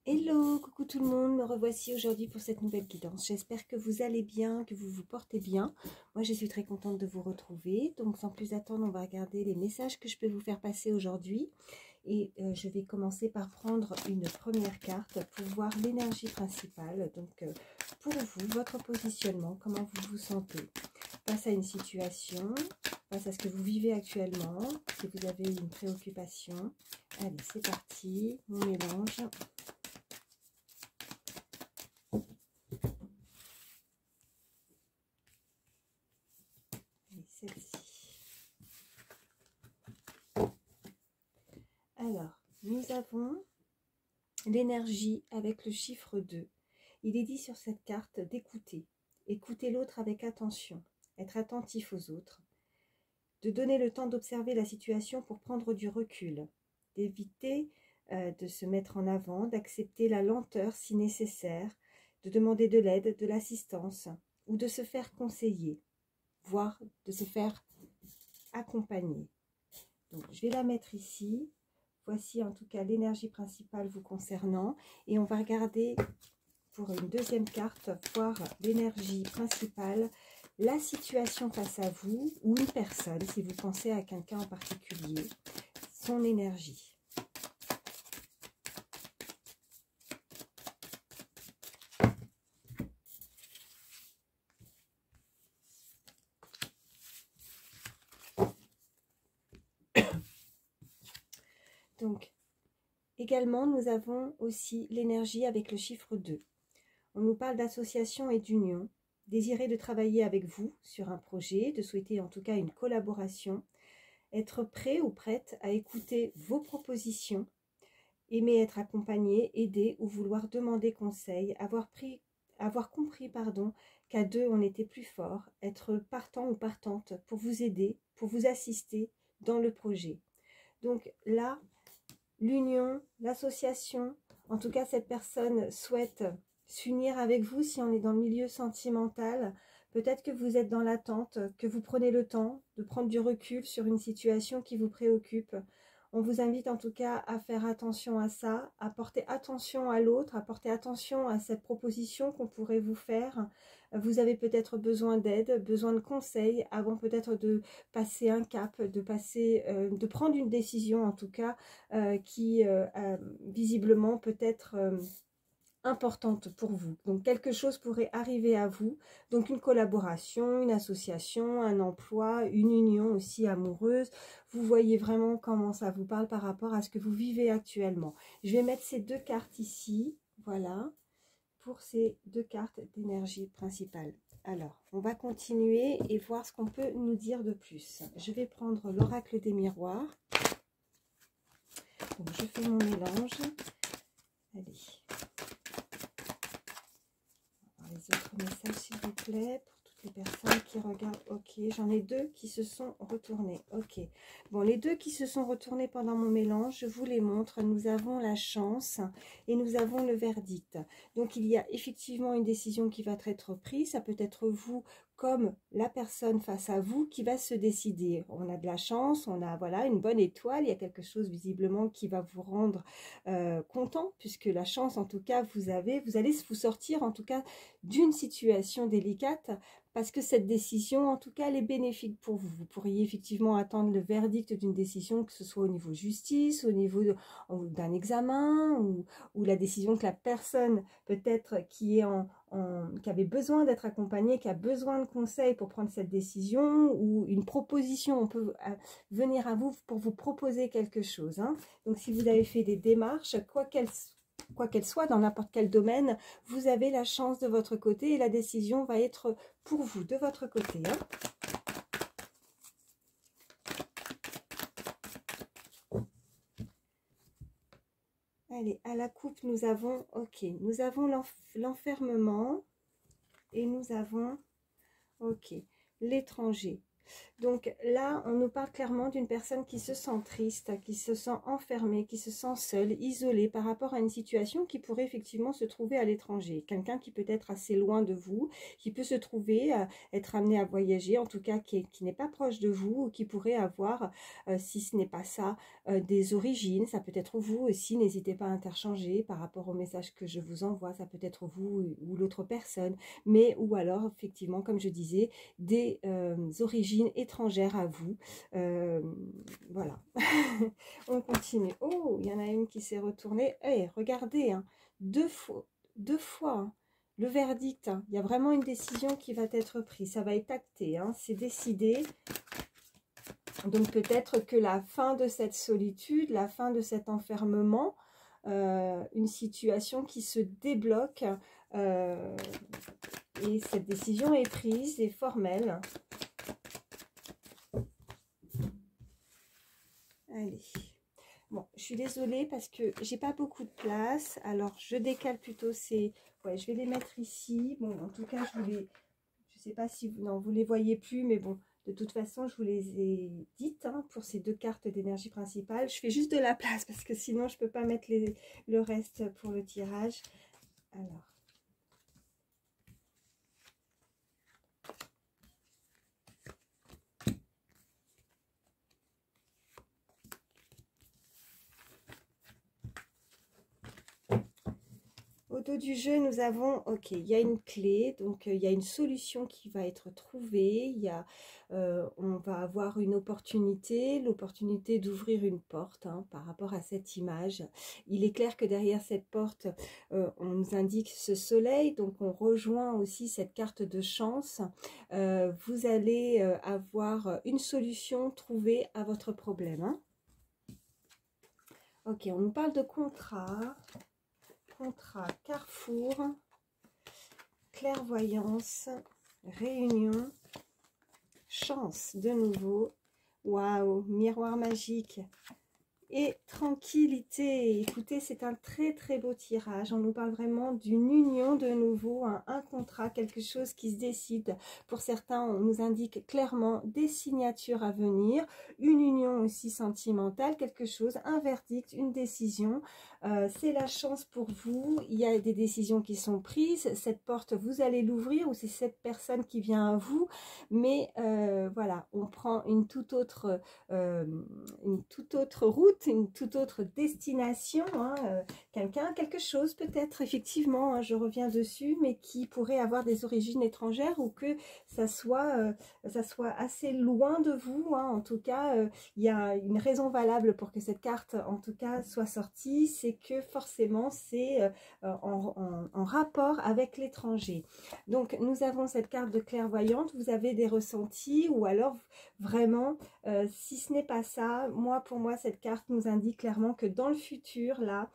Hello, coucou tout le monde, me revoici aujourd'hui pour cette nouvelle guidance. J'espère que vous allez bien, que vous vous portez bien. Moi, je suis très contente de vous retrouver. Donc, sans plus attendre, on va regarder les messages que je peux vous faire passer aujourd'hui. Et je vais commencer par prendre une première carte pour voir l'énergie principale. Donc, pour vous, votre positionnement, comment vous vous sentez face à une situation, face à ce que vous vivez actuellement, si vous avez une préoccupation. Allez, c'est parti, on mélange. Celle-ci. Alors, nous avons l'énergie avec le chiffre 2. Il est dit sur cette carte d'écouter. Écouter l'autre avec attention, être attentif aux autres, de donner le temps d'observer la situation pour prendre du recul, d'éviter de se mettre en avant, d'accepter la lenteur si nécessaire, de demander de l'aide, de l'assistance ou de se faire conseiller, voire de se faire accompagner. Donc, je vais la mettre ici. Voici en tout cas l'énergie principale vous concernant. Et on va regarder pour une deuxième carte, voir l'énergie principale, la situation face à vous ou une personne, si vous pensez à quelqu'un en particulier, son énergie. Donc, également, nous avons aussi l'énergie avec le chiffre 2. On nous parle d'association et d'union, désirer de travailler avec vous sur un projet, de souhaiter en tout cas une collaboration, être prêt ou prête à écouter vos propositions, aimer être accompagné, aider ou vouloir demander conseil, avoir compris qu'à deux on était plus fort, être partant ou partante pour vous aider, pour vous assister dans le projet. Donc là, l'union, l'association, en tout cas cette personne souhaite s'unir avec vous si on est dans le milieu sentimental. Peut-être que vous êtes dans l'attente, que vous prenez le temps de prendre du recul sur une situation qui vous préoccupe. On vous invite en tout cas à faire attention à ça, à porter attention à l'autre, à porter attention à cette proposition qu'on pourrait vous faire. Vous avez peut-être besoin d'aide, besoin de conseils avant peut-être de passer un cap, de prendre une décision en tout cas qui visiblement peut être importante pour vous. Donc quelque chose pourrait arriver à vous, donc une collaboration, une association, un emploi, une union aussi amoureuse. Vous voyez vraiment comment ça vous parle par rapport à ce que vous vivez actuellement. Je vais mettre ces deux cartes ici, voilà, pour ces deux cartes d'énergie principale. Alors, on va continuer et voir ce qu'on peut nous dire de plus. Je vais prendre l'oracle des miroirs. Donc, je fais mon mélange. Allez. Les autres messages s'il vous plaît pour toutes les personnes qui regardent. Ok, j'en ai deux qui se sont retournés. Ok, bon, les deux qui se sont retournés pendant mon mélange, je vous les montre. Nous avons la chance et nous avons le verdict. Donc il y a effectivement une décision qui va être prise. Ça peut être vous comme la personne face à vous qui va se décider. On a de la chance, on a voilà une bonne étoile, il y a quelque chose visiblement qui va vous rendre content, puisque la chance en tout cas vous allez vous sortir en tout cas d'une situation délicate, parce que cette décision en tout cas elle est bénéfique pour vous. Vous pourriez effectivement attendre le verdict d'une décision, que ce soit au niveau justice, au niveau d'un examen, ou la décision que la personne peut-être qui avait besoin d'être accompagnée, qui a besoin de conseils pour prendre cette décision, ou une proposition, on peut venir à vous pour vous proposer quelque chose. Donc si vous avez fait des démarches, quoi qu'elles soient dans n'importe quel domaine, vous avez la chance de votre côté et la décision va être pour vous, de votre côté. Allez, à la coupe, nous avons, ok, nous avons l'enfermement et nous avons, ok, l'étranger. Donc là, on nous parle clairement d'une personne qui se sent triste, qui se sent enfermée, qui se sent seule, isolée par rapport à une situation qui pourrait effectivement se trouver à l'étranger. Quelqu'un qui peut être assez loin de vous, qui peut se trouver, être amené à voyager, en tout cas qui n'est pas proche de vous, ou qui pourrait avoir, si ce n'est pas ça, des origines. Ça peut être vous aussi, n'hésitez pas à interchanger par rapport au message que je vous envoie. Ça peut être vous ou l'autre personne, mais ou alors effectivement, comme je disais, des origines étrangères à vous. Voilà. On continue. Oh, il y en a une qui s'est retournée. Eh, regardez, hein, deux fois hein, le verdict. Hein. Il y a vraiment une décision qui va être prise. Ça va être acté. Hein, c'est décidé. Donc peut-être que la fin de cette solitude, la fin de cet enfermement, une situation qui se débloque, et cette décision est prise et formelle. Allez. Bon, je suis désolée parce que j'ai pas beaucoup de place. Alors, je décale plutôt ces... Ouais, je vais les mettre ici. Bon, en tout cas, je sais pas si vous... Non, vous les voyez plus, mais bon, de toute façon, je vous les ai dites hein, pour ces deux cartes d'énergie principale. Je fais juste de la place parce que sinon, je peux pas mettre le reste pour le tirage. Alors... Au dos du jeu, nous avons, ok, il y a une clé, donc il y a une solution qui va être trouvée, on va avoir une opportunité, l'opportunité d'ouvrir une porte hein, par rapport à cette image. Il est clair que derrière cette porte, on nous indique ce soleil, donc on rejoint aussi cette carte de chance. Vous allez avoir une solution trouvée à votre problème. Hein. Ok, on nous parle de contrat. Contrat, carrefour, clairvoyance, réunion, chance de nouveau, waouh, miroir magique et tranquillité. Écoutez, c'est un très très beau tirage. On nous parle vraiment d'une union de nouveau, un contrat, quelque chose qui se décide. Pour certains, on nous indique clairement des signatures à venir, une union aussi sentimentale, quelque chose, un verdict, une décision. C'est la chance pour vous. Il y a des décisions qui sont prises. Cette porte, vous allez l'ouvrir ou c'est cette personne qui vient à vous. Mais voilà, on prend une toute autre route, une toute autre destination, hein, quelque chose peut-être effectivement, hein, je reviens dessus, mais qui pourrait avoir des origines étrangères ou que ça soit assez loin de vous, hein. En tout cas, il y a une raison valable pour que cette carte en tout cas soit sortie, c'est que forcément c'est en rapport avec l'étranger. Donc nous avons cette carte de clairvoyante, vous avez des ressentis ou alors vraiment, si ce n'est pas ça, pour moi cette carte nous indique clairement que dans le futur là,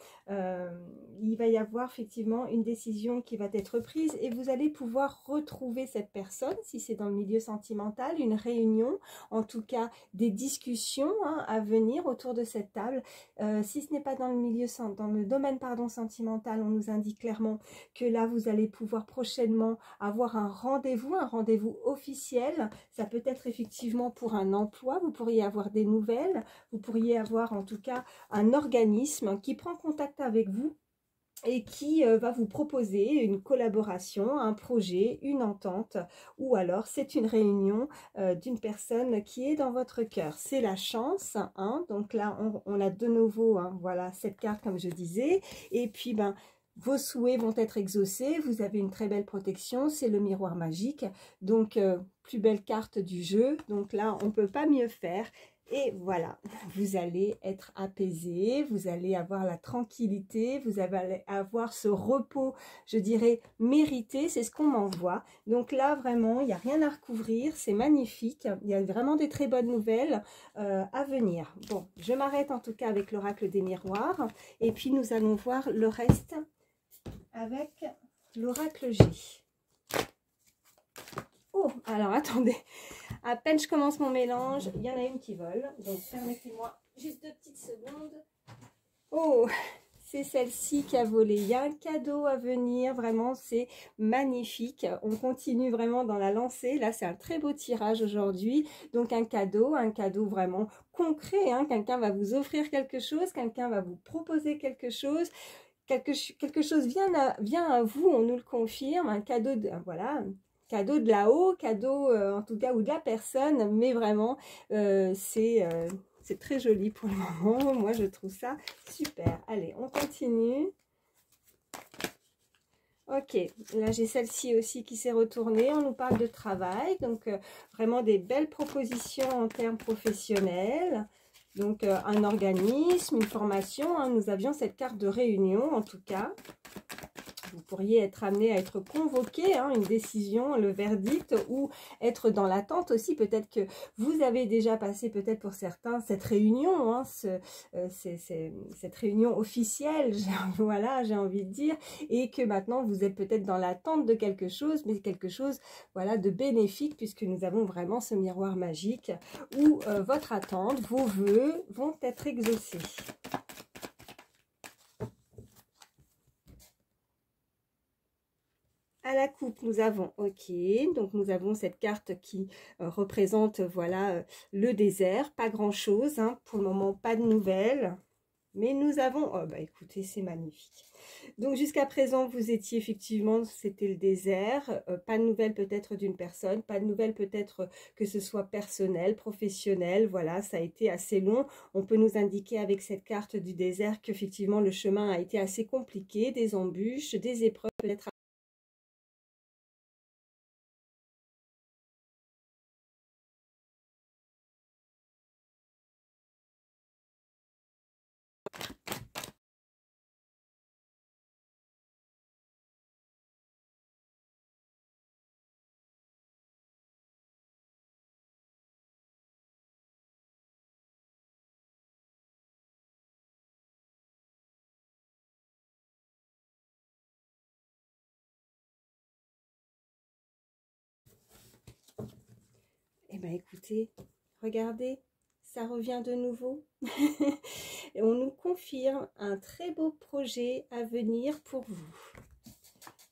il va y avoir effectivement une décision qui va être prise et vous allez pouvoir retrouver cette personne si c'est dans le milieu sentimental, une réunion, en tout cas des discussions hein, à venir autour de cette table. Si ce n'est pas dans le domaine sentimental, on nous indique clairement que là vous allez pouvoir prochainement avoir un rendez-vous officiel. Ça peut être effectivement pour un emploi, vous pourriez avoir des nouvelles, vous pourriez avoir en tout cas un organisme qui prend contact avec vous et qui va vous proposer une collaboration, un projet, une entente, ou alors c'est une réunion d'une personne qui est dans votre cœur. C'est la chance, hein, donc là on a de nouveau, hein, voilà, cette carte comme je disais, et puis vos souhaits vont être exaucés, vous avez une très belle protection, c'est le miroir magique, donc plus belle carte du jeu, donc là on ne peut pas mieux faire. Et voilà, vous allez être apaisé, vous allez avoir la tranquillité, vous allez avoir ce repos, je dirais, mérité, c'est ce qu'on m'envoie. Donc là, vraiment, il n'y a rien à recouvrir, c'est magnifique, il y a vraiment des très bonnes nouvelles à venir. Bon, je m'arrête en tout cas avec l'oracle des miroirs, et puis nous allons voir le reste avec l'oracle G. Oh, alors attendez, à peine je commence mon mélange, il y en a une qui vole, donc permettez-moi juste 2 petites secondes. Oh, c'est celle-ci qui a volé. Il y a un cadeau à venir, vraiment, c'est magnifique. On continue vraiment dans la lancée. Là, c'est un très beau tirage aujourd'hui. Donc, un cadeau vraiment concret. Hein. Quelqu'un va vous offrir quelque chose, quelqu'un va vous proposer quelque chose. Quelque chose vient à vous, on nous le confirme. Un cadeau, voilà, cadeau de là-haut, cadeau en tout cas, ou de la personne. Mais vraiment, c'est très joli pour le moment. Moi, je trouve ça super. Allez, on continue. Ok, là j'ai celle-ci aussi qui s'est retournée. On nous parle de travail, donc vraiment des belles propositions en termes professionnels. Donc un organisme, une formation, hein. Nous avions cette carte de réunion en tout cas. Vous pourriez être amené à être convoqué, hein, une décision, le verdict, ou être dans l'attente aussi. Peut-être que vous avez déjà passé, peut-être pour certains, cette réunion, hein, cette réunion officielle, voilà, j'ai envie de dire, et que maintenant vous êtes peut-être dans l'attente de quelque chose, mais quelque chose, voilà, de bénéfique, puisque nous avons vraiment ce miroir magique où votre attente, vos vœux vont être exaucés. À la coupe, nous avons, ok, donc nous avons cette carte qui représente, voilà, le désert, pas grand-chose, hein, pour le moment, pas de nouvelles, mais nous avons, oh bah écoutez, c'est magnifique. Donc jusqu'à présent, vous étiez effectivement, c'était le désert, pas de nouvelles peut-être d'une personne, pas de nouvelles peut-être que ce soit personnel, professionnel, voilà, ça a été assez long. On peut nous indiquer avec cette carte du désert qu'effectivement le chemin a été assez compliqué, des embûches, des épreuves peut-être. Eh bien, écoutez, regardez, ça revient de nouveau. Et on nous confirme un très beau projet à venir pour vous.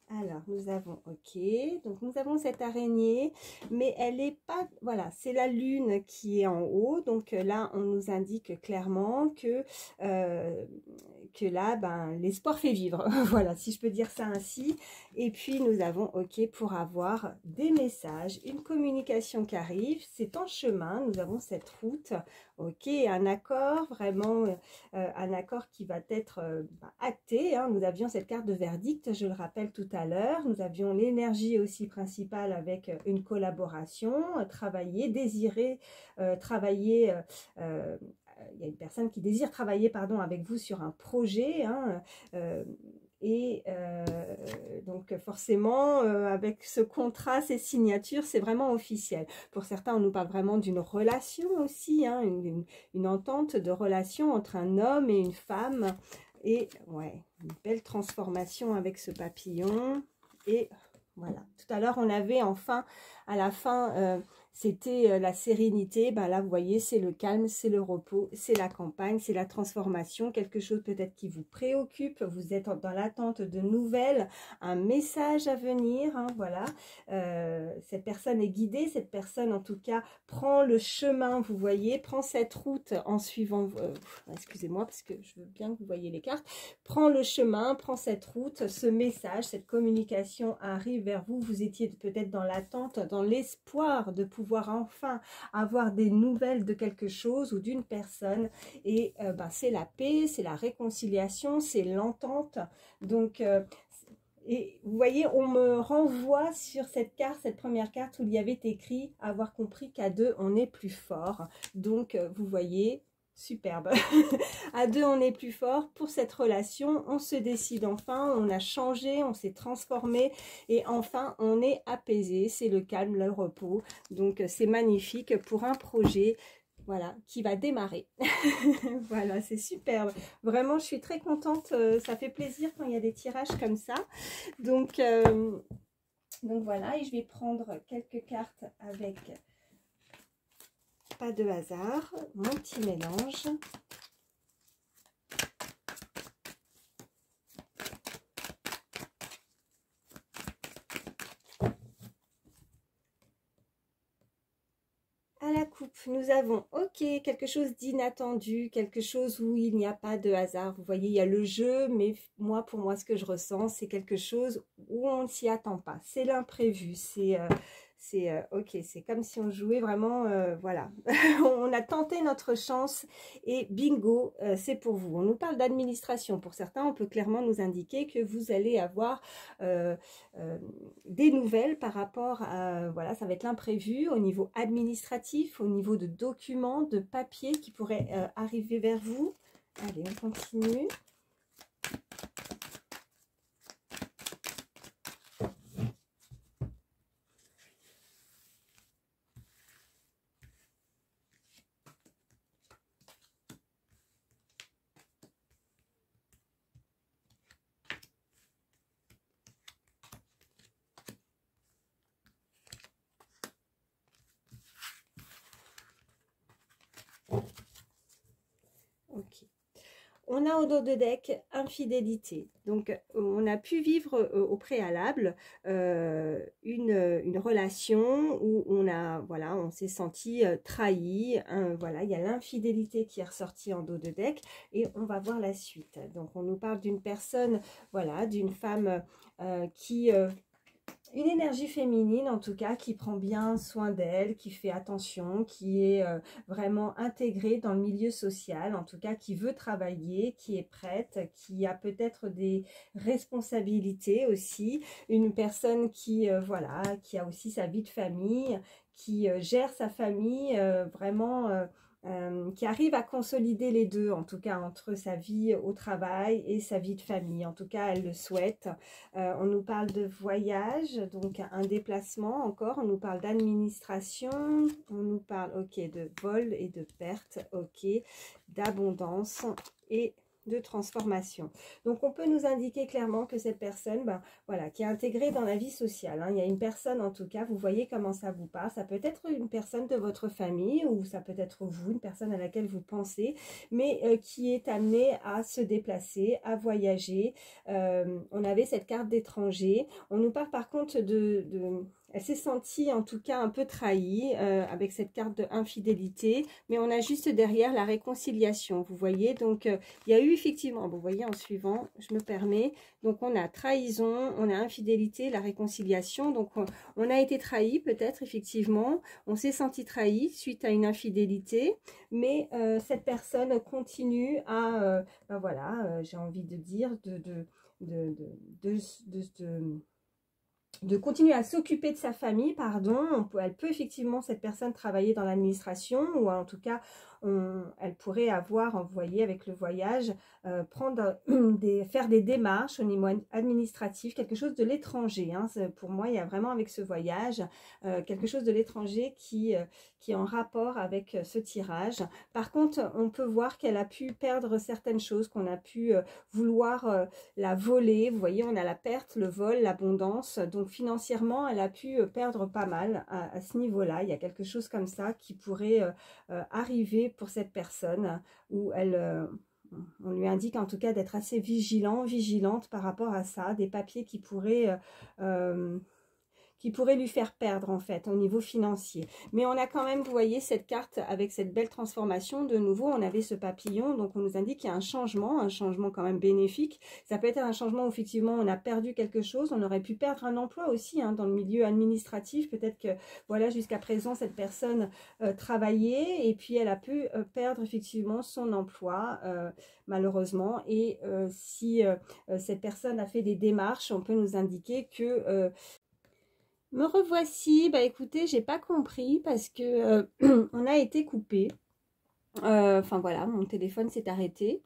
Alors, nous avons, ok, donc nous avons cette araignée, mais elle n'est pas, voilà, c'est la lune qui est en haut, donc là, on nous indique clairement que là, ben, l'espoir fait vivre, voilà, si je peux dire ça ainsi. Et puis, nous avons, ok, pour avoir des messages, une communication qui arrive, c'est en chemin, nous avons cette route, ok, un accord, vraiment, un accord qui va être acté, hein. Nous avions cette carte de verdict, je le rappelle tout à l'heure, nous avions l'énergie aussi principale avec une collaboration, travailler, désirer travailler, il y a une personne qui désire travailler, pardon, avec vous sur un projet, hein, et donc forcément, avec ce contrat, ces signatures, c'est vraiment officiel. Pour certains, on nous parle vraiment d'une relation aussi, hein, une entente de relation entre un homme et une femme. Et ouais, une belle transformation avec ce papillon. Et voilà, tout à l'heure, on avait enfin, à la fin, c'était la sérénité. Ben là, vous voyez, c'est le calme, c'est le repos, c'est la campagne, c'est la transformation. Quelque chose peut-être qui vous préoccupe. Vous êtes dans l'attente de nouvelles, un message à venir. Hein, voilà, cette personne est guidée. Cette personne, en tout cas, prend le chemin, vous voyez, prend cette route en suivant... excusez-moi, parce que je veux bien que vous voyez les cartes. Prend le chemin, prend cette route, ce message, cette communication arrive vers vous. Vous étiez peut-être dans l'attente, dans l'espoir de pouvoir enfin avoir des nouvelles de quelque chose ou d'une personne. Et ben, c'est la paix, c'est la réconciliation, c'est l'entente. Donc... et vous voyez, on me renvoie sur cette carte, cette première carte où il y avait écrit « Avoir compris qu'à deux, on est plus fort ». Donc, vous voyez, superbe. À deux, on est plus fort. Pour cette relation, on se décide enfin, on a changé, on s'est transformé et enfin, on est apaisé. C'est le calme, le repos. Donc, c'est magnifique pour un projet. Voilà, qui va démarrer. Voilà, c'est superbe. Vraiment, je suis très contente. Ça fait plaisir quand il y a des tirages comme ça. Donc voilà, et je vais prendre quelques cartes avec pas de hasard. Mon petit mélange. nous avons, ok, quelque chose d'inattendu, quelque chose où il n'y a pas de hasard. Vous voyez, il y a le jeu, mais moi, pour moi, ce que je ressens, c'est quelque chose où on ne s'y attend pas. C'est l'imprévu, ok, c'est comme si on jouait vraiment, voilà. On a tenté notre chance et bingo, c'est pour vous. On nous parle d'administration. Pour certains, on peut clairement nous indiquer que vous allez avoir des nouvelles par rapport à, voilà, ça va être l'imprévu au niveau administratif, au niveau de documents, de papiers qui pourraient arriver vers vous. Allez, on continue. Ok. On a au dos de deck infidélité. Donc, on a pu vivre au préalable une relation où voilà, on s'est senti trahi. Voilà, il y a l'infidélité qui est ressortie en dos de deck et on va voir la suite. Donc, on nous parle d'une personne, voilà, d'une femme qui une énergie féminine en tout cas qui prend bien soin d'elle, qui fait attention, qui est vraiment intégrée dans le milieu social, en tout cas qui veut travailler, qui est prête, qui a peut-être des responsabilités aussi, une personne qui voilà, qui a aussi sa vie de famille, qui gère sa famille vraiment qui arrive à consolider les deux, en tout cas entre sa vie au travail et sa vie de famille. En tout cas, elle le souhaite. On nous parle de voyage, donc un déplacement encore. On nous parle d'administration. On nous parle, ok, de vol et de perte, ok, d'abondance et de transformation. Donc, on peut nous indiquer clairement que cette personne, ben, voilà, qui est intégrée dans la vie sociale. Hein. Il y a une personne, en tout cas, vous voyez comment ça vous parle. Ça peut être une personne de votre famille ou ça peut être vous, une personne à laquelle vous pensez, mais qui est amenée à se déplacer, à voyager. On avait cette carte d'étranger. On nous parle par contre elle s'est sentie en tout cas un peu trahie avec cette carte de infidélité, mais on a juste derrière la réconciliation, vous voyez. Donc, il y a eu effectivement, vous voyez en suivant, je me permets, donc on a trahison, on a infidélité, la réconciliation. Donc, on a été trahi peut-être effectivement, on s'est senti trahi suite à une infidélité, mais cette personne continue à, ben voilà, j'ai envie de dire, de continuer à s'occuper de sa famille, pardon. Elle peut effectivement, cette personne, travailler dans l'administration ou en tout cas, elle pourrait avoir, vous voyez, avec le voyage, faire des démarches au niveau administratif, quelque chose de l'étranger. Hein. Pour moi, il y a vraiment avec ce voyage, quelque chose de l'étranger qui est en rapport avec ce tirage. Par contre, on peut voir qu'elle a pu perdre certaines choses, qu'on a pu vouloir la voler. Vous voyez, on a la perte, le vol, l'abondance. Donc, financièrement, elle a pu perdre pas mal à ce niveau-là. Il y a quelque chose comme ça qui pourrait arriver pour cette personne où on lui indique en tout cas d'être assez vigilante par rapport à ça, des papiers qui pourraient lui faire perdre en fait au niveau financier. Mais on a quand même, vous voyez, cette carte avec cette belle transformation. De nouveau, on avait ce papillon, donc on nous indique qu'il y a un changement quand même bénéfique. Ça peut être un changement où effectivement on a perdu quelque chose, on aurait pu perdre un emploi aussi hein, dans le milieu administratif. Peut-être que voilà, jusqu'à présent cette personne travaillait et puis elle a pu perdre effectivement son emploi malheureusement. Et si cette personne a fait des démarches, on peut nous indiquer que me revoici. Bah écoutez, j'ai pas compris parce que on a été coupé. Enfin voilà, mon téléphone s'est arrêté.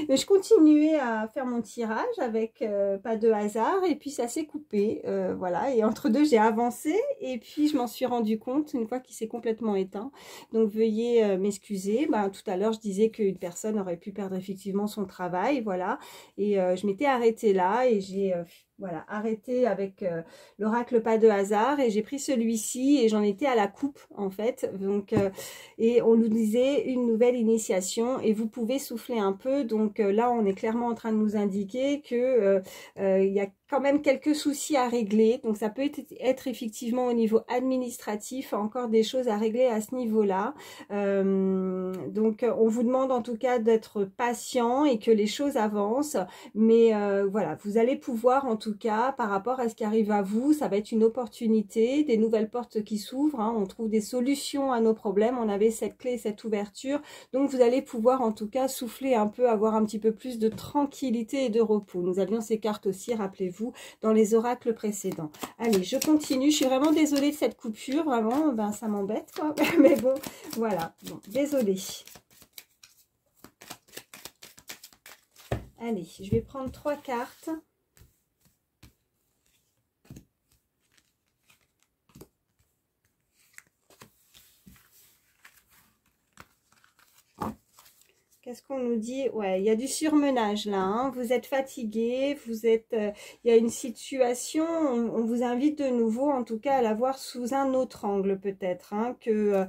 Mais je continuais à faire mon tirage avec pas de hasard et puis ça s'est coupé. Voilà, et entre deux j'ai avancé et puis je m'en suis rendu compte une fois qu'il s'est complètement éteint. Donc veuillez m'excuser. Ben, tout à l'heure je disais qu'une personne aurait pu perdre effectivement son travail. Voilà, et je m'étais arrêtée là et j'ai voilà, arrêté avec l'oracle pas de hasard et j'ai pris celui-ci et j'en étais à la coupe en fait. Donc, et on nous disait une nouvelle initiation et vous pouvez souffler un peu. Donc là, on est clairement en train de nous indiquer que il y a quand même quelques soucis à régler, donc ça peut être effectivement au niveau administratif, encore des choses à régler à ce niveau-là. Donc on vous demande en tout cas d'être patient et que les choses avancent, mais voilà, vous allez pouvoir en tout cas par rapport à ce qui arrive à vous, ça va être une opportunité, des nouvelles portes qui s'ouvrent, hein, on trouve des solutions à nos problèmes, on avait cette clé, cette ouverture, donc vous allez pouvoir en tout cas souffler un peu, avoir un petit peu plus de tranquillité et de repos. Nous avions ces cartes aussi, rappelez-vous, dans les oracles précédents. Allez, je continue. Je suis vraiment désolée de cette coupure. Vraiment, ben, ça m'embête, quoi. Mais bon, voilà. Bon, désolée. Allez, je vais prendre 3 cartes. Qu'est-ce qu'on nous dit? Ouais, il y a du surmenage là, hein. Vous êtes fatigué, vous êtes, il y a une situation, on vous invite de nouveau en tout cas à la voir sous un autre angle peut-être, hein, que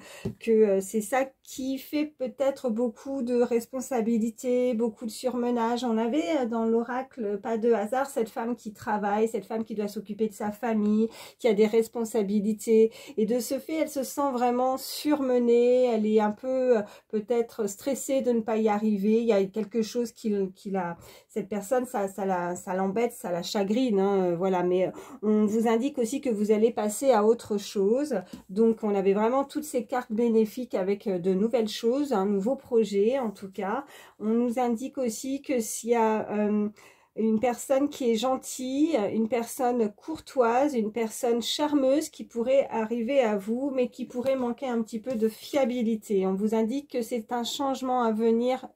c'est ça qui fait peut-être beaucoup de responsabilités, beaucoup de surmenage. On avait dans l'oracle, pas de hasard, cette femme qui travaille, cette femme qui doit s'occuper de sa famille, qui a des responsabilités, et de ce fait, elle se sent vraiment surmenée, elle est un peu peut-être stressée de ne pas y arriver, il y a quelque chose qui la, cette personne, ça l'embête, ça la chagrine, hein, voilà, mais on vous indique aussi que vous allez passer à autre chose. Donc on avait vraiment toutes ces cartes bénéfiques avec de nouvelles choses, un nouveau projet en tout cas. On nous indique aussi que s'il y a une personne qui est gentille, une personne courtoise, une personne charmeuse qui pourrait arriver à vous, mais qui pourrait manquer un petit peu de fiabilité. On vous indique que c'est un changement à venir,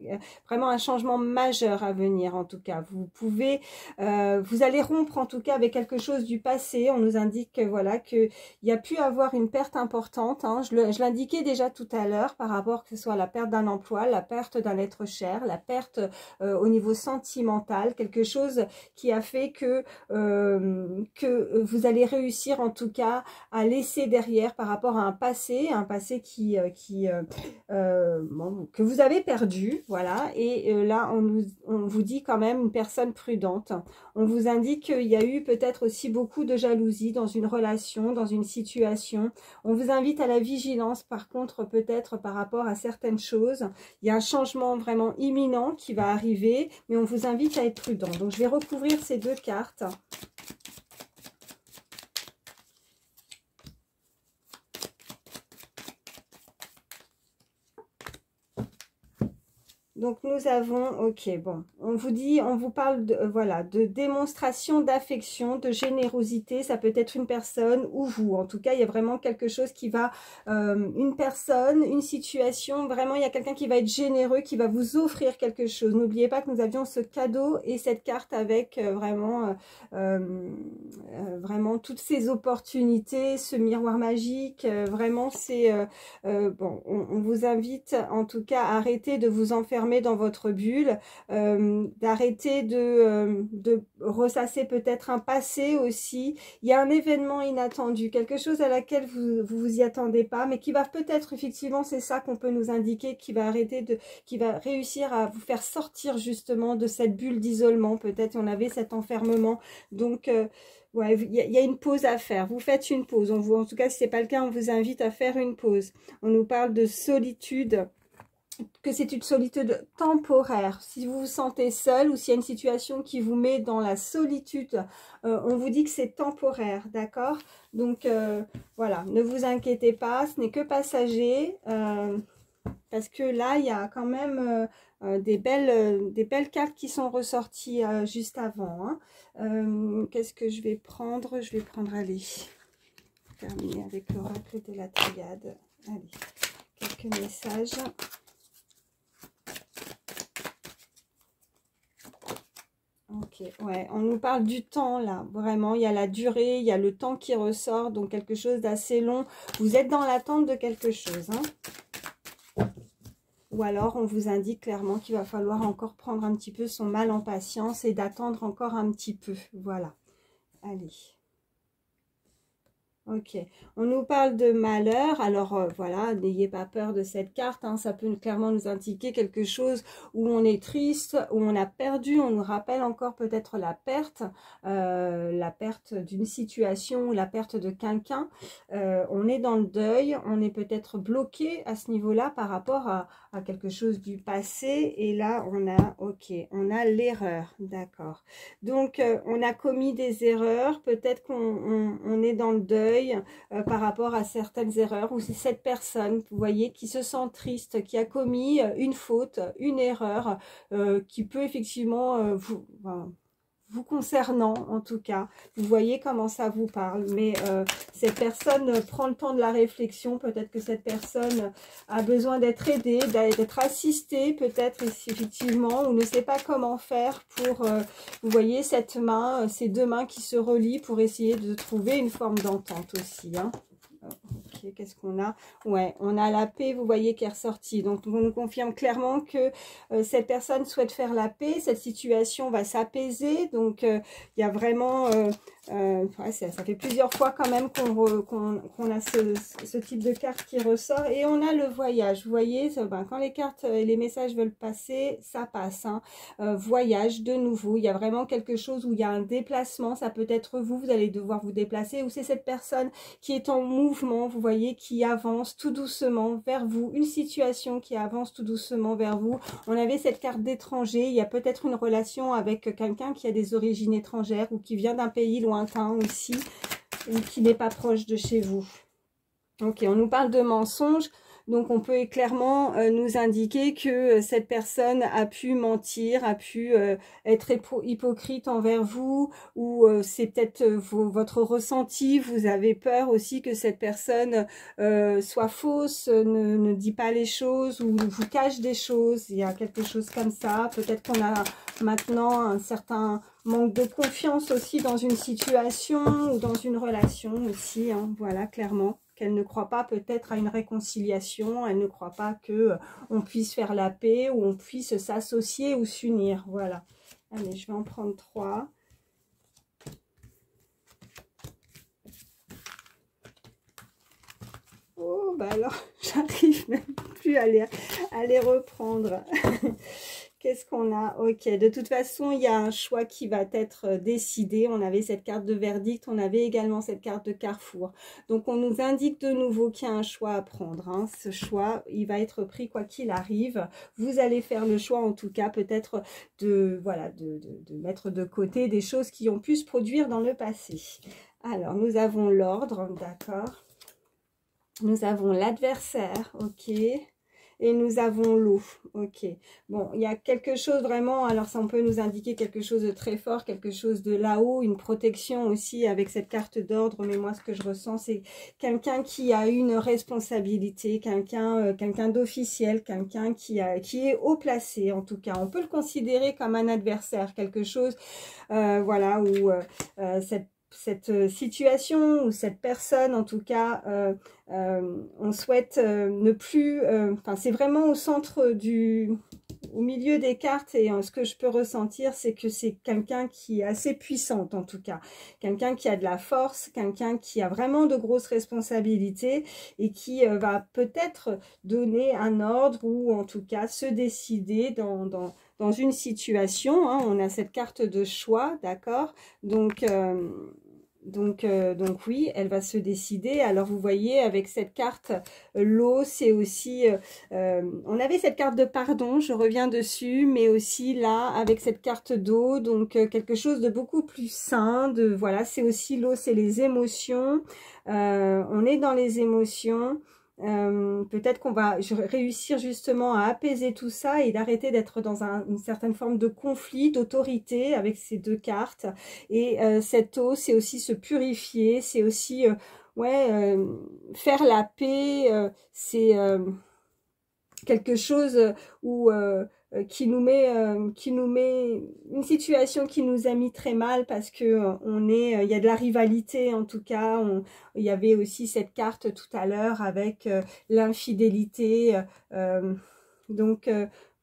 vraiment un changement majeur à venir en tout cas. Vous pouvez, vous allez rompre en tout cas avec quelque chose du passé. On nous indique que voilà, qu'il y a pu avoir une perte importante, hein. Je l'indiquais déjà tout à l'heure par rapport que ce soit la perte d'un emploi, la perte d'un être cher, la perte au niveau sentimental, quelque chose qui a fait que vous allez réussir en tout cas à laisser derrière par rapport à un passé bon, que vous avez perdu, voilà, et là on vous dit quand même une personne prudente. On vous indique qu'il y a eu peut-être aussi beaucoup de jalousie dans une relation, dans une situation. On vous invite à la vigilance par contre peut-être par rapport à certaines choses. Il y a un changement vraiment imminent qui va arriver, mais on vous invite à être prudent. Donc je vais recouvrir ces 2 cartes. Donc nous avons, ok, bon, on vous dit, on vous parle de, voilà, de démonstration d'affection, de générosité, ça peut être une personne ou vous, en tout cas il y a vraiment quelque chose qui va, une personne, une situation, vraiment il y a quelqu'un qui va être généreux, qui va vous offrir quelque chose. N'oubliez pas que nous avions ce cadeau et cette carte avec vraiment toutes ces opportunités, ce miroir magique, vraiment c'est, bon, on vous invite en tout cas à arrêter de vous enfermer dans votre bulle, d'arrêter de ressasser peut-être un passé aussi. Il y a un événement inattendu, quelque chose à laquelle vous y attendez pas, mais qui va peut-être effectivement, c'est ça qu'on peut nous indiquer, qui va qui va réussir à vous faire sortir justement de cette bulle d'isolement. Peut-être on avait cet enfermement, donc ouais, il y a une pause à faire. Vous faites une pause. En tout cas, si ce n'est pas le cas, on vous invite à faire une pause. On nous parle de solitude, que c'est une solitude temporaire. Si vous vous sentez seul ou s'il y a une situation qui vous met dans la solitude, on vous dit que c'est temporaire, d'accord? Donc, voilà, ne vous inquiétez pas, ce n'est que passager, parce que là, il y a quand même des belles cartes qui sont ressorties juste avant, hein. Qu'est-ce que je vais prendre? Je vais prendre, allez, terminer avec l'oracle de la triade. Allez, quelques messages. Ok, ouais, on nous parle du temps là, vraiment, il y a la durée, il y a le temps qui ressort, donc quelque chose d'assez long. Vous êtes dans l'attente de quelque chose, hein. Ou alors on vous indique clairement qu'il va falloir encore prendre un petit peu son mal en patience et d'attendre encore un petit peu, voilà. Allez. Ok, on nous parle de malheur, alors voilà, n'ayez pas peur de cette carte, hein, ça peut clairement nous indiquer quelque chose où on est triste, où on a perdu, on nous rappelle encore peut-être la perte d'une situation, la perte de quelqu'un, on est dans le deuil, on est peut-être bloqué à ce niveau-là par rapport à quelque chose du passé, et là on a, ok, on a l'erreur, d'accord. Donc, on a commis des erreurs, peut-être qu'on est dans le deuil par rapport à certaines erreurs, ou c'est cette personne, vous voyez, qui se sent triste, qui a commis une faute, une erreur, qui peut effectivement vous concernant en tout cas, vous voyez comment ça vous parle, mais cette personne prend le temps de la réflexion, peut-être que cette personne a besoin d'être aidée, d'être assistée, peut-être effectivement, ou ne sait pas comment faire pour, vous voyez cette main, ces deux mains qui se relient pour essayer de trouver une forme d'entente aussi, hein. Ok, qu'est-ce qu'on a? Ouais, on a la paix, vous voyez, qui est ressortie. Donc, on nous confirme clairement que cette personne souhaite faire la paix. Cette situation va s'apaiser. Donc, il y a vraiment... ouais, ça fait plusieurs fois quand même qu'on a ce type de carte qui ressort. Et on a le voyage. Vous voyez, ben, quand les cartes et les messages veulent passer, ça passe, hein. Voyage de nouveau. Il y a vraiment quelque chose où il y a un déplacement. Ça peut être vous, vous allez devoir vous déplacer. Ou c'est cette personne qui est en mouvement, vous voyez, qui avance tout doucement vers vous, une situation qui avance tout doucement vers vous. On avait cette carte d'étranger, il y a peut-être une relation avec quelqu'un qui a des origines étrangères ou qui vient d'un pays lointain aussi, ou qui n'est pas proche de chez vous. Ok, on nous parle de mensonges. Donc, on peut clairement nous indiquer que cette personne a pu mentir, a pu être hypocrite envers vous, ou c'est peut-être votre ressenti. Vous avez peur aussi que cette personne soit fausse, ne dit pas les choses, ou vous cache des choses. Il y a quelque chose comme ça. Peut-être qu'on a maintenant un certain manque de confiance aussi dans une situation ou dans une relation aussi, hein, voilà, clairement. Qu'elle ne croit pas peut-être à une réconciliation, elle ne croit pas que on puisse faire la paix ou on puisse s'associer ou s'unir. Voilà. Allez, je vais en prendre 3. Oh, bah alors, j'arrive même plus à les reprendre. Qu'est-ce qu'on a? Ok, de toute façon, il y a un choix qui va être décidé. On avait cette carte de verdict, on avait également cette carte de carrefour. Donc, on nous indique de nouveau qu'il y a un choix à prendre, hein. Ce choix, il va être pris quoi qu'il arrive. Vous allez faire le choix, en tout cas, peut-être de, voilà, de mettre de côté des choses qui ont pu se produire dans le passé. Alors, nous avons l'ordre, d'accord. Nous avons l'adversaire, ok. Et nous avons l'eau, ok. Bon, il y a quelque chose vraiment, alors ça on peut nous indiquer quelque chose de très fort, quelque chose de là-haut, une protection aussi avec cette carte d'ordre, mais moi ce que je ressens c'est quelqu'un qui a une responsabilité, quelqu'un d'officiel, quelqu'un qui est haut placé en tout cas. On peut le considérer comme un adversaire, quelque chose, voilà, où cette situation ou cette personne en tout cas, on souhaite ne plus, enfin c'est vraiment au centre au milieu des cartes, et ce que je peux ressentir c'est que c'est quelqu'un qui est assez puissante en tout cas, quelqu'un qui a de la force, quelqu'un qui a vraiment de grosses responsabilités et qui va peut-être donner un ordre ou en tout cas se décider dans une situation, hein. On a cette carte de choix, d'accord, donc oui, elle va se décider. Alors vous voyez avec cette carte, l'eau c'est aussi, on avait cette carte de pardon, je reviens dessus, mais aussi là avec cette carte d'eau, donc quelque chose de beaucoup plus sain, voilà, c'est aussi l'eau, c'est les émotions, on est dans les émotions. Peut-être qu'on va réussir justement à apaiser tout ça et d'arrêter d'être dans une certaine forme de conflit, d'autorité avec ces deux cartes. Et cette eau, c'est aussi se purifier, c'est aussi ouais, faire la paix, c'est quelque chose où qui nous met une situation qui nous a mis très mal parce que il y a de la rivalité en tout cas. Il y avait aussi cette carte tout à l'heure avec l'infidélité. Donc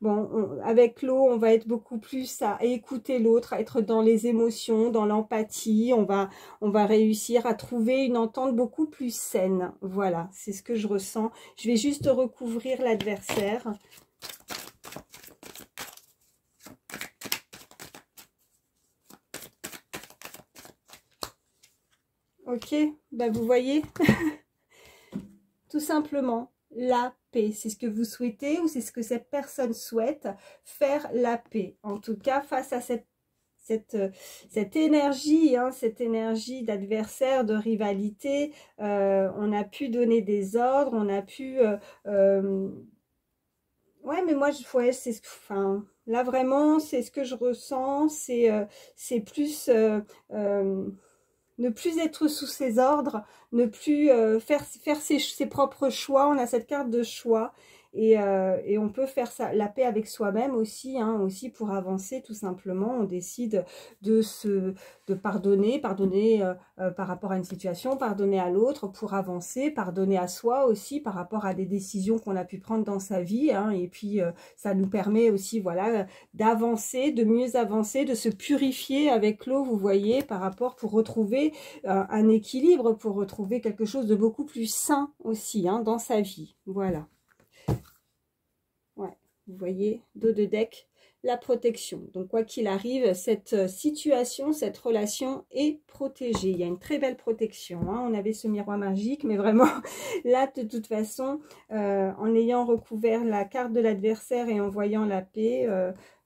Bon, avec l'eau, on va être beaucoup plus à écouter l'autre, à être dans les émotions, dans l'empathie. On va réussir à trouver une entente beaucoup plus saine. Voilà, c'est ce que je ressens. Je vais juste recouvrir l'adversaire. Ok, bah vous voyez, tout simplement, la paix. C'est ce que vous souhaitez ou c'est ce que cette personne souhaite, faire la paix. En tout cas, face à cette énergie, hein, cette énergie d'adversaire, de rivalité, on a pu donner des ordres, on a pu... ouais, mais moi, ouais, enfin, là, vraiment, c'est ce que je ressens, c'est plus... ne plus être sous ses ordres, ne plus faire ses propres choix. On a cette carte de choix et on peut faire ça, la paix avec soi-même aussi, hein, aussi pour avancer tout simplement. On décide de pardonner par rapport à une situation, pardonner à l'autre pour avancer, pardonner à soi aussi par rapport à des décisions qu'on a pu prendre dans sa vie, hein, et puis ça nous permet aussi, voilà, d'avancer, de mieux avancer, de se purifier avec l'eau, vous voyez, par rapport pour retrouver un équilibre, pour retrouver quelque chose de beaucoup plus sain aussi, hein, dans sa vie. Voilà. Ouais, vous voyez, dos de deck, la protection. Donc, quoi qu'il arrive, cette situation, cette relation est protégée. Il y a une très belle protection, hein. On avait ce miroir magique, mais vraiment, là, de toute façon, en ayant recouvert la carte de l'adversaire et en voyant la paix,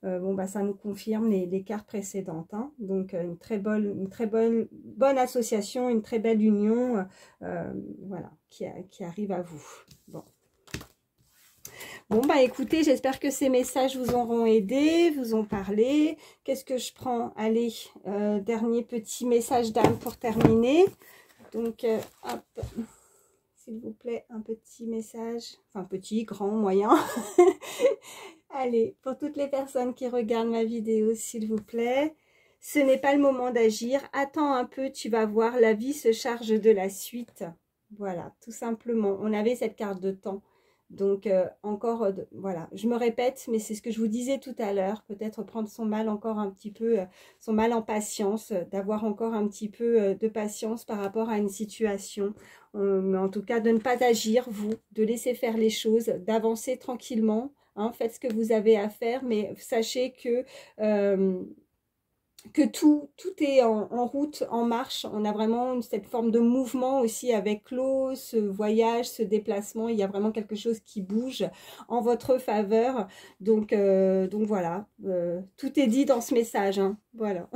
bon, bah, ça nous confirme les cartes précédentes, hein. Donc, une très bonne association, une très belle union, voilà, qui arrive à vous. Bon. Bon, bah écoutez, j'espère que ces messages vous auront aidé, vous ont parlé. Qu'est-ce que je prends? Allez, dernier petit message d'âme pour terminer. Donc, hop, s'il vous plaît, un petit message. Enfin, petit, grand, moyen. Allez, pour toutes les personnes qui regardent ma vidéo, s'il vous plaît. Ce n'est pas le moment d'agir. Attends un peu, tu vas voir, la vie se charge de la suite. Voilà, tout simplement. On avait cette carte de temps. Donc, encore, voilà, je me répète, mais c'est ce que je vous disais tout à l'heure, peut-être prendre son mal encore un petit peu, son mal en patience, d'avoir encore un petit peu de patience par rapport à une situation, mais en tout cas, de ne pas agir, vous, de laisser faire les choses, d'avancer tranquillement, hein, faites ce que vous avez à faire, mais sachez que tout est en route, en marche. On a vraiment cette forme de mouvement aussi avec l'eau, ce voyage, ce déplacement. Il y a vraiment quelque chose qui bouge en votre faveur. Donc voilà, tout est dit dans ce message, hein. Voilà.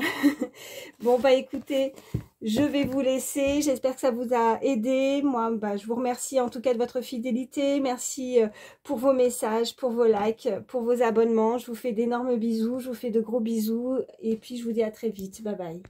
Bon, bah écoutez, je vais vous laisser. J'espère que ça vous a aidé. Moi, bah, je vous remercie en tout cas de votre fidélité. Merci pour vos messages, pour vos likes, pour vos abonnements. Je vous fais d'énormes bisous. Je vous fais de gros bisous. Et puis, je vous dis à très vite. Bye bye.